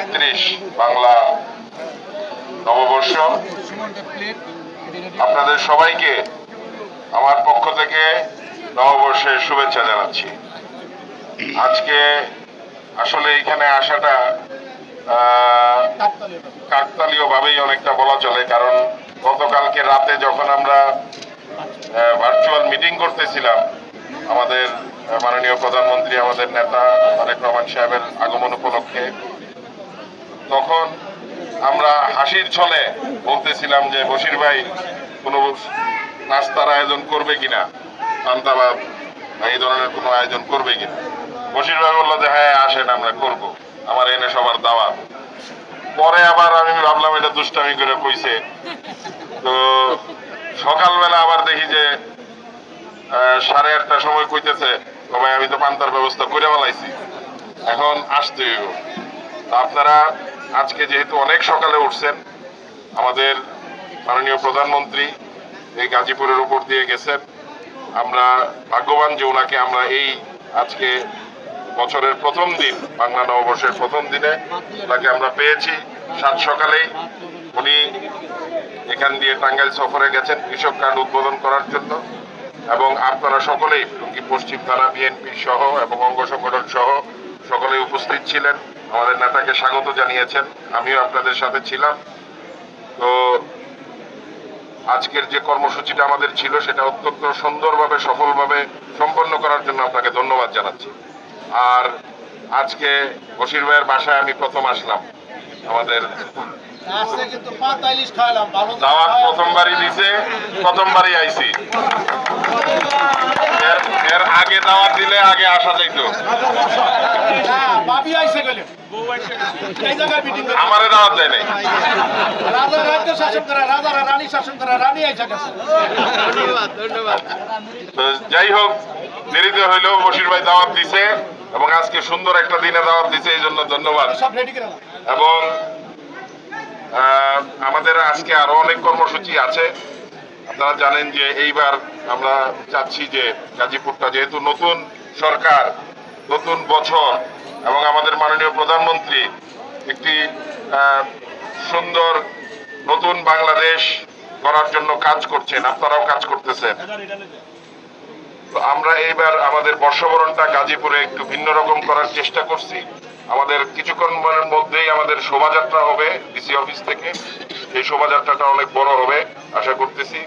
2033 বাংলা নববর্ষ। আপনাদের সবাইকে আমার পক্ষ থেকে নববর্ষের শুভেচ্ছা জানাচ্ছি। আজকে আসলে এখানে আসাটা কাকতালীয় ভাবেই অনেকটা বলা চলে, কারণ গতকালকে রাতে যখন আমরা ভার্চুয়াল মিটিং করতেছিলাম আমাদের মাননীয় প্রধানমন্ত্রী, আমাদের নেতা তারেক রহমান সাহেবের আগমন উপলক্ষে, তখন আমরা হাসির ছলে বলতেছিলাম যে বশির ভাই কোনো নাস্তার আয়োজন করবে কিনা, পান্তাভাত এই ধরনের কোনো আয়োজন করবে কিনা। বশির ভাই বললো যে হ্যাঁ আসেন আমরা করব, আমার এনে সবার দাওয়াত। পরে আবার আমি ভাবলাম এটা দুষ্টামি করে কইছে, তো সকালবেলা আবার দেখি যে 8:30টার সময় কইতেছে ভাই আমি তো পান্তার ব্যবস্থা করে ফেলাইছি, এখন আসতে হইব। আপনারা আজকে যেহেতু অনেক সকালে উঠছেন, আমাদের মাননীয় প্রধানমন্ত্রী এই গাজীপুরের উপর দিয়ে গেছেন, আমরা ভাগ্যবান যে ওনাকে আমরা এই আজকে বছরের প্রথম দিন, বাংলা নববর্ষের প্রথম দিনে ওনাকে আমরা পেয়েছি। সাত সকালেই উনি এখান দিয়ে টাঙ্গাইল সফরে গেছেন কৃষক কার্ড উদ্বোধন করার জন্য, এবং আপনারা সকলেই টঙ্গী পশ্চিম থানা বিএনপি সহ এবং অঙ্গ সংগঠন সহ সকলেই উপস্থিত ছিলেন, আমাদের নেতাকে স্বাগত জানিয়েছেন, আমিও আপনাদের সাথে ছিলাম। তো আজকের যে কর্মসূচিটা আমাদের ছিল সেটা অত্যন্ত সুন্দরভাবে সফলভাবে সম্পন্ন করার জন্য আপনাকে ধন্যবাদ জানাচ্ছি। আর আজকে বশির ভাইয়ের বাসায় আমি প্রথম আসলাম, আমাদের দাওয়াত প্রথমবারই দিছে, প্রথমবারই আইছি। এর আগে দাওয়াত দিলে আগে আসা যাইতো, আমারে দাওয়াত দেয় নাই। যাই হোক, দেরিতে হইলেও বশির ভাই দাওয়াত দিছে এবং আজকে সুন্দর একটা দিনে দাওয়াত দিছে, এই জন্য ধন্যবাদ। এবং আমাদের আজকে আরো অনেক কর্মসূচি আছে। আপনারা জানেন যে এইবার আমরা চাচ্ছি যে গাজীপুরটা যেহেতু নতুন সরকার, নতুন বছর, এবং আমাদের মাননীয় প্রধানমন্ত্রী একটি সুন্দর নতুন বাংলাদেশ করার জন্য কাজ করছেন, আপনারাও কাজ করতেছেন। তো আমরা এইবার আমাদের বর্ষবরণটা গাজীপুরে একটু ভিন্ন রকম করার চেষ্টা করছি। আমাদের কিছুক্ষণের মধ্যেই আমাদের শোভাযাত্রা হবে ডিসি অফিস থেকে, এই শোভাযাত্রাটা অনেক বড় হবে আশা করতেছি।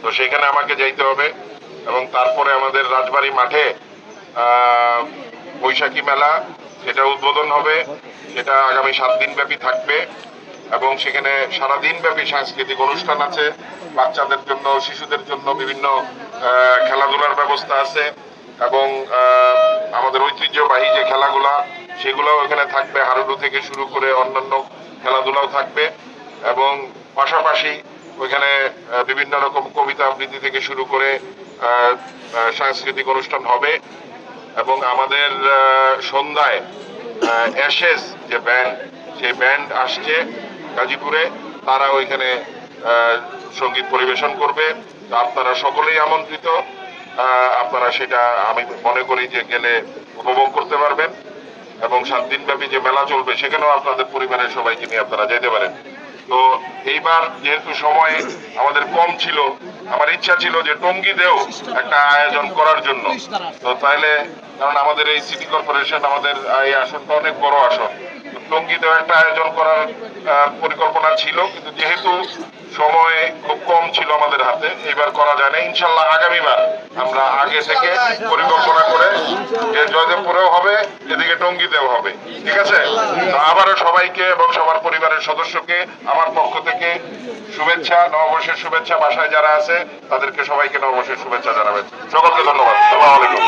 তো সেখানে আমাকে যাইতে হবে, এবং তারপরে আমাদের রাজবাড়ী মাঠে বৈশাখী মেলা, সেটা উদ্বোধন হবে, সেটা আগামী 7 দিন ব্যাপী থাকবে, এবং সেখানে সারাদিন ব্যাপী সাংস্কৃতিক অনুষ্ঠান আছে, বাচ্চাদের জন্য, শিশুদের জন্য বিভিন্ন খেলাধুলার ব্যবস্থা আছে, এবং আমাদের ঐতিহ্যবাহী যে খেলাগুলা সেগুলোও এখানে থাকবে, হাডুডু থেকে শুরু করে অন্যান্য খেলাধুলাও থাকবে, এবং পাশাপাশি ওইখানে বিভিন্ন রকম কবিতা আবৃত্তি থেকে শুরু করে সাংস্কৃতিক অনুষ্ঠান হবে। এবং আমাদের সন্ধ্যায় অ্যাশেজ যে ব্যান্ড, সেই ব্যান্ড আসছে গাজীপুরে, তারা ওইখানে সঙ্গীত পরিবেশন করবে। আপনারা সকলেই আমন্ত্রিত, আপনারা সেটা আমি মনে করি যে গেলে উপভোগ করতে পারবেন, এবং 7 দিন ব্যাপী যে মেলা চলবে সেখানেও আপনাদের পরিবারের সবাইকে নিয়ে আপনারা যেতে পারেন। তো এইবার যেহেতু সময় আমাদের কম ছিল, আমার ইচ্ছা ছিল যে টঙ্গীতেও একটা আয়োজন করার জন্য। তো তাইলে, কারণ আমাদের এই সিটি কর্পোরেশন, আমাদের এই আসনটা অনেক বড় আসন, টঙ্গীতেও একটা আয়োজন করার পরিকল্পনা ছিল, কিন্তু যেহেতু সময় খুব কম ছিল আমাদের হাতে, এবার করা যায় না। ইনশাল্লাহ আগামীবার আমরা আগে থেকে পরিকল্পনা করে, যে জয়দেবপুরেও হবে, এদিকে টঙ্গীতেও হবে, ঠিক আছে? তো আবারও সবাইকে এবং সবার পরিবারের সদস্যকে আমার পক্ষ থেকে শুভেচ্ছা, নববর্ষের শুভেচ্ছা। বাসায় যারা আছে তাদেরকে সবাইকে নববর্ষের শুভেচ্ছা জানাবেন। সকলকে ধন্যবাদ। আসসালামু আলাইকুম।